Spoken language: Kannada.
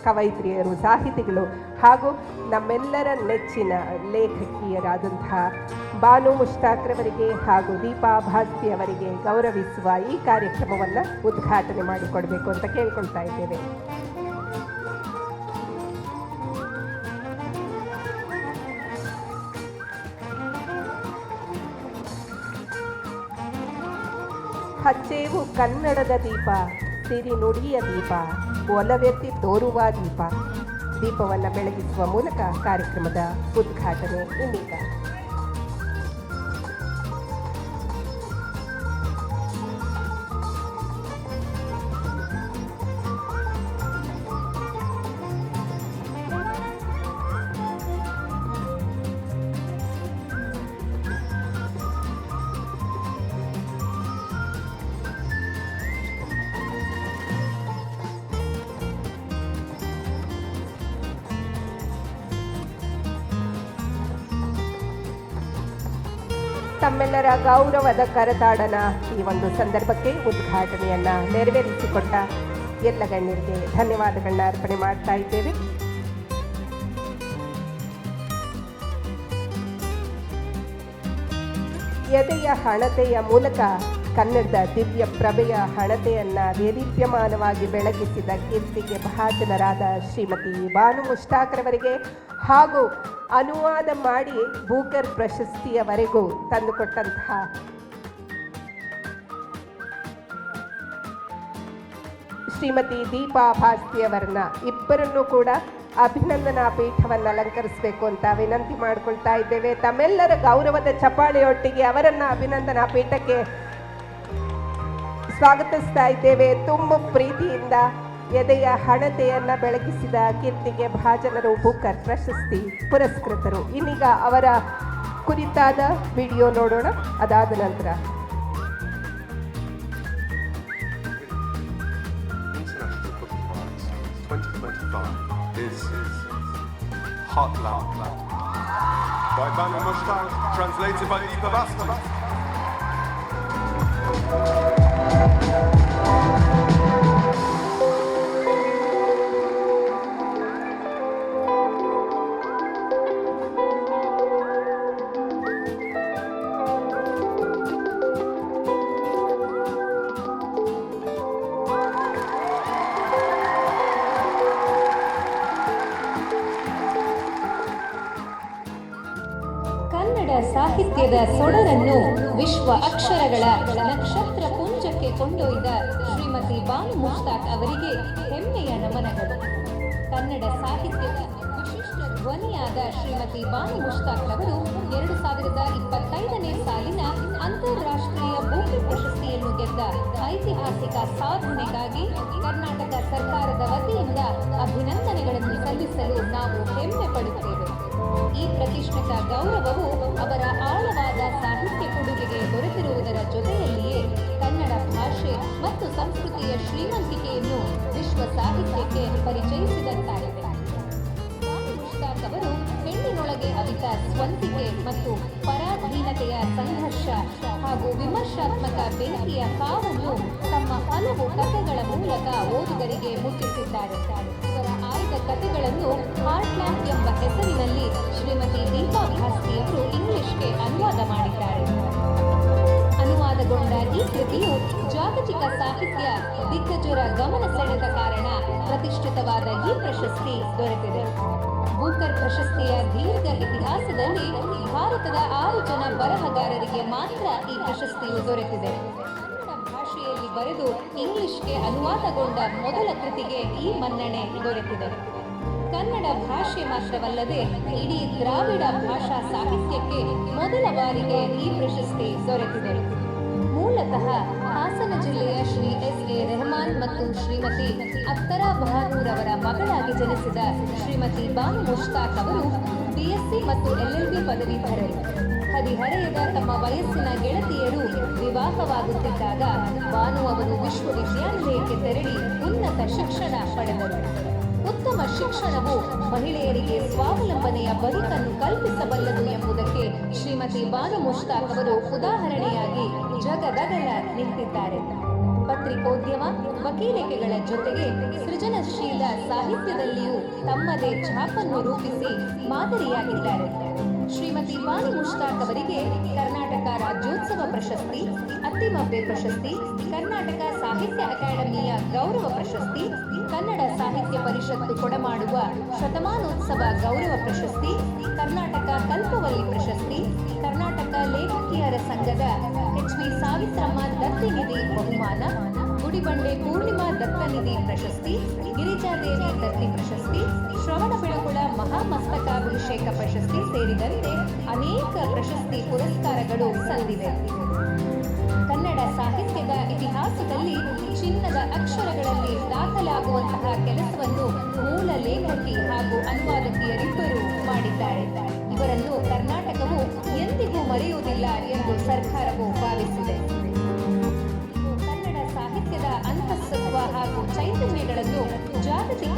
ಕವಯಿತ್ರಿಯರು, ಸಾಹಿತಿಗಳು ಹಾಗೂ ನಮ್ಮೆಲ್ಲರ ನೆಚ್ಚಿನ ಲೇಖಕಿಯರಾದಂತಹ ಬಾನು ಮುಷ್ತಾಕ್ರವರಿಗೆ ಹಾಗೂ ದೀಪಾ ಭಾಸ್ತಿ ಅವರಿಗೆ ಗೌರವಿಸುವ ಈ ಕಾರ್ಯಕ್ರಮವನ್ನು ಉದ್ಘಾಟನೆ ಮಾಡಿಕೊಡಬೇಕು ಅಂತ ಕೇಳ್ಕೊಳ್ತಾ ಇದ್ದೇವೆ. ಹಚ್ಚೇವು ಕನ್ನಡದ ದೀಪ, ಸಿರಿ ನುಡಿಯ ದೀಪ, ಒಲವೆತ್ತಿ ತೋರುವ ದೀಪ. ದೀಪವನ್ನು ಬೆಳಗಿಸುವ ಮೂಲಕ ಕಾರ್ಯಕ್ರಮದ ಉದ್ಘಾಟನೆ ಇನ್ನೀಗ. ತಮ್ಮೆಲ್ಲರ ಗೌರವದ ಕರತಾಡನ ಈ ಒಂದು ಸಂದರ್ಭಕ್ಕೆ ಉದ್ಘಾಟನೆಯನ್ನು ನೆರವೇರಿಸಿಕೊಟ್ಟ ಎಲ್ಲ ಗಣ್ಯರಿಗೆ ಧನ್ಯವಾದಗಳನ್ನ ಅರ್ಪಣೆ ಮಾಡ್ತಾ ಇದ್ದೇವೆ. ಎದೆಯ ಹಣತೆಯ ಮೂಲಕ ಕನ್ನಡದ ದಿವ್ಯ ಪ್ರಭೆಯ ಹಣತೆಯನ್ನು ದೇದೀಪ್ಯಮಾನವಾಗಿ ಬೆಳಗಿಸಿದ ಕೀರ್ತಿಗೆ ಭಾಜನರಾದ ಶ್ರೀಮತಿ ಬಾನು ಮುಷ್ತಾಕ್ರವರಿಗೆ ಹಾಗೂ ಅನುವಾದ ಮಾಡಿ ಬೂಕರ್ ಪ್ರಶಸ್ತಿಯವರೆಗೂ ತಂದುಕೊಟ್ಟಂತಹ ಶ್ರೀಮತಿ ದೀಪಾ ಭಾಸ್ತಿಯವರನ್ನ ಇಬ್ಬರನ್ನೂ ಕೂಡ ಅಭಿನಂದನಾ ಪೀಠವನ್ನು ಅಲಂಕರಿಸಬೇಕು ಅಂತ ವಿನಂತಿ ಮಾಡಿಕೊಳ್ತಾ ಇದ್ದೇವೆ. ತಮ್ಮೆಲ್ಲರ ಗೌರವದ ಚಪ್ಪಾಳೆಯೊಟ್ಟಿಗೆ ಅವರನ್ನ ಅಭಿನಂದನಾ ಪೀಠಕ್ಕೆ ಸ್ವಾಗತಿಸ್ತಾ ಇದ್ದೇವೆ. ತುಂಬ ಪ್ರೀತಿಯಿಂದ ಎದೆಯ ಹಣತೆಯನ್ನು ಬೆಳಗಿಸಿದ ಕೀರ್ತಿಗೆ ಭಾಜನರು, ಬೂಕರ್ ಪ್ರಶಸ್ತಿ ಪುರಸ್ಕೃತರು. ಇನ್ನೀಗ ಅವರ ಕುರಿತಾದ ವಿಡಿಯೋ ನೋಡೋಣ. ಅದಾದ ನಂತರ Hot Love by Banu Mushtaq, translated by Deepa Bhasti. Kannada ಸಾಹಿತ್ಯದ ಸೊಡರನ್ನು ವಿಶ್ವ ಅಕ್ಷರಗಳ ನಕ್ಷತ್ರ ಪುಂಜಕ್ಕೆ ಕೊಂಡೊಯ್ದ ಶ್ರೀಮತಿ ಬಾನು ಮುಷ್ತಾಕ್ ಅವರಿಗೆ ಹೆಮ್ಮೆಯ ನಮನಗಳು. ಕನ್ನಡ ಸಾಹಿತ್ಯದ ವಿಶಿಷ್ಟ ಧ್ವನಿಯಾದ ಶ್ರೀಮತಿ ಬಾನು ಮುಷ್ತಾಕ್ ಅವರು 2025ನೇ ಸಾಲಿನ ಅಂತಾರಾಷ್ಟ್ರೀಯ ಬೂಕರ್ ಪ್ರಶಸ್ತಿಯನ್ನು ಗೆದ್ದ ಐತಿಹಾಸಿಕ ಸಾಧನೆಗಾಗಿ ಕರ್ನಾಟಕ ಸರ್ಕಾರದ ವತಿಯಿಂದ ಅಭಿನಂದನೆಗಳನ್ನು ಸಲ್ಲಿಸಲು ನಾವು ಹೆಮ್ಮೆ ಪಡುತ್ತೇವೆ. ಈ ಪ್ರತಿಷ್ಠಿತ ಗೌರವವು ಅವರ ಆಳವಾದ ಸಾಹಿತ್ಯ ಕೊಡುಗೆಗೆ ದೊರೆತಿರುವುದರ ಜೊತೆಯಲ್ಲಿಯೇ ಕನ್ನಡ ಭಾಷೆ ಮತ್ತು ಸಂಸ್ಕೃತಿಯ ಶ್ರೀಮಂತಿಕೆಯನ್ನು ವಿಶ್ವ ಸಾಹಿತ್ಯಕ್ಕೆ ಪರಿಚಯಿಸಿದಂತಾಗಿದೆ. ಬಾನು ಮುಷ್ತಾಕ್ ಅವರು ಹೆಣ್ಣಿನೊಳಗೆ ಅವಿತ ಸ್ವಂತಿಕೆ ಮತ್ತು ಪರಾಧೀನತೆಯ ಸಂಘರ್ಷ ಹಾಗೂ ವಿಮರ್ಶಾತ್ಮಕ ಬೆಂಕಿಯ ಕಾವನ್ನು ತಮ್ಮ ಹಲವು ಕಥೆಗಳ ಮೂಲಕ ಓದುಗರಿಗೆ ಮುಟ್ಟಿಸಿದ್ದಾರೆ. ಇವರ ಆಯ್ದ ಕಥೆಗಳನ್ನು ಹಾರ್ಟ್ಲ್ಯಾಂಡ್ ಎಂಬ ಹೆಸರಿನಲ್ಲಿ ಶ್ರೀಮತಿ ದೀಪಾ ಭಾಸ್ತಿಯವರು ಇಂಗ್ಲಿಷ್ಗೆ ಅನುವಾದ ಮಾಡಿದ್ದಾರೆ. ಅನುವಾದಗೊಂಡ ಈ ಕೃತಿಯು ಜಾಗತಿಕ ಸಾಹಿತ್ಯ ದಿಗ್ಗಜರ ಗಮನ ಸೆಳೆದ ಕಾರಣ ಪ್ರತಿಷ್ಠಿತವಾದ ಈ ಪ್ರಶಸ್ತಿ ದೊರೆತಿದೆ. ಬೂಕರ್ ಪ್ರಶಸ್ತಿಯ ದೀರ್ಘ ಇತಿಹಾಸದಲ್ಲಿ ಭಾರತದ 6 ಜನ ಬರಹಗಾರರಿಗೆ ಮಾತ್ರ ಈ ಪ್ರಶಸ್ತಿಯು ದೊರೆತಿದೆ. ಭಾಷೆಯಲ್ಲಿ ಬರೆದು ಇಂಗ್ಲಿಷ್ಗೆ ಅನುವಾದಗೊಂಡ ಮೊದಲ ಕೃತಿಗೆ ಈ ಮನ್ನಣೆ ದೊರೆತಿದೆ. ಕನ್ನಡ ಭಾಷೆ ಮಾತ್ರವಲ್ಲದೆ ಇಡೀ ದ್ರಾವಿಡ ಭಾಷಾ ಸಾಹಿತ್ಯಕ್ಕೆ ಮೊದಲ ಬಾರಿಗೆ ಈ ಪ್ರಶಸ್ತಿ ದೊರೆತಿದೆ. ಮೂಲತಃ ಹಾಸನ ಜಿಲ್ಲೆಯ ಶ್ರೀ ಎಸ್.ಎ. ರೆಹಮಾನ್ ಮತ್ತು ಶ್ರೀಮತಿ ಅಖ್ತರಾ ಬಹಾನೂರ್ ಅವರ ಮಗಳಾಗಿ ಜನಿಸಿದ ಶ್ರೀಮತಿ ಬಾನು ಮುಷ್ತಾಕ್ ಅವರು BSc ಮತ್ತು LLB ಪದವೀಧರರು. ಹದಿಹರೆಯದ ತಮ್ಮ ವಯಸ್ಸಿನ ಗೆಳತಿಯರು ವಿವಾಹವಾಗುತ್ತಿದ್ದಾಗ ಬಾನು ಅವರು ವಿಶ್ವವಿದ್ಯಾನಿಲಯಕ್ಕೆ ತೆರಳಿ ಉನ್ನತ ಶಿಕ್ಷಣ ಪಡೆದರು. ಉತ್ತಮ ಶಿಕ್ಷಣವು ಮಹಿಳೆಯರಿಗೆ ಸ್ವಾವಲಂಬನೆಯ ಬದುಕನ್ನು ಕಲ್ಪಿಸಬಲ್ಲದು ಎಂಬುದಕ್ಕೆ ಶ್ರೀಮತಿ ಬಾನು ಮುಷ್ತಾಕ್ ಅವರು ಉದಾಹರಣೆಯಾಗಿ ಜಗದಗಲ ನಿಂತಿದ್ದಾರೆ. ಪತ್ರಿಕೋದ್ಯಮ, ವಕೀಲಿಕೆಗಳ ಜೊತೆಗೆ ಸೃಜನಶೀಲ ಸಾಹಿತ್ಯದಲ್ಲಿಯೂ ತಮ್ಮದೇ ಛಾಪನ್ನು ರೂಪಿಸಿ ಮಾದರಿಯಾಗಿದ್ದಾರೆ. ಶ್ರೀಮತಿ ಬಾನು ಮುಷ್ತಾಕ್ ಅವರಿಗೆ ಕರ್ನಾಟಕ ರಾಜ್ಯೋತ್ಸವ ಪ್ರಶಸ್ತಿ, ಅತ್ತಿಮಬ್ಬೆ ಪ್ರಶಸ್ತಿ, ಕರ್ನಾಟಕ ಸಾಹಿತ್ಯ ಅಕಾಡೆಮಿಯ ಗೌರವ ಪ್ರಶಸ್ತಿ, ಕನ್ನಡ ಸಾಹಿತ್ಯ ಪರಿಷತ್ತು ಕೊಡಮಾಡುವ ಶತಮಾನೋತ್ಸವ ಗೌರವ ಪ್ರಶಸ್ತಿ, ಕರ್ನಾಟಕ ಕಲ್ಪವಲ್ಲಿ ಪ್ರಶಸ್ತಿ, ಕರ್ನಾಟಕ ಲೇಖಕಿಯರ ಸಂಘದ HV ಸಾವಿತ್ರಮ್ಮ ದತ್ತಿನಿಧಿ ಬಹುಮಾನ, ಗುಡಿಬಂಡೆ ಪೂರ್ಣಿಮಾ ದತ್ತನಿಧಿ ಪ್ರಶಸ್ತಿ, ಗಿರಿಜಾದೇವಿ ದತ್ತಿ ಪ್ರಶಸ್ತಿ, ಶ್ರವಣಬೆಳಗೊಳ ಮಹಾಮಸ್ತಕಾಭಿಷೇಕ ಪ್ರಶಸ್ತಿ ಸೇರಿದಂತೆ ಅನೇಕ ಪ್ರಶಸ್ತಿ ಪುರಸ್ಕಾರಗಳು ಸಂದಿವೆ. ಕನ್ನಡ ಸಾಹಿತ್ಯದ ಇತಿಹಾಸದಲ್ಲಿ ಚಿನ್ನದ ಅಕ್ಷರಗಳಲ್ಲಿ ದಾಖಲಾಗುವಂತಹ ಕೆಲಸವನ್ನು ಮೂಲ ಲೇಖಕಿ ಹಾಗೂ ಅನುವಾದಕಿಯರಿಬ್ಬರು ಮಾಡಿದ್ದಾರೆ. ಇವರನ್ನು ಕರ್ನಾಟಕವು ಎಂದಿಗೂ ಮರೆಯುವುದಿಲ್ಲ ಎಂದು ಸರ್ಕಾರವು ಭಾವಿಸಿದೆ. ಕನ್ನಡ ಸಾಹಿತ್ಯದ ಅಂತಃಸತ್ವ ಹಾಗೂ ಚೈತನ್ಯಗಳನ್ನು ಜಾಗತಿಕ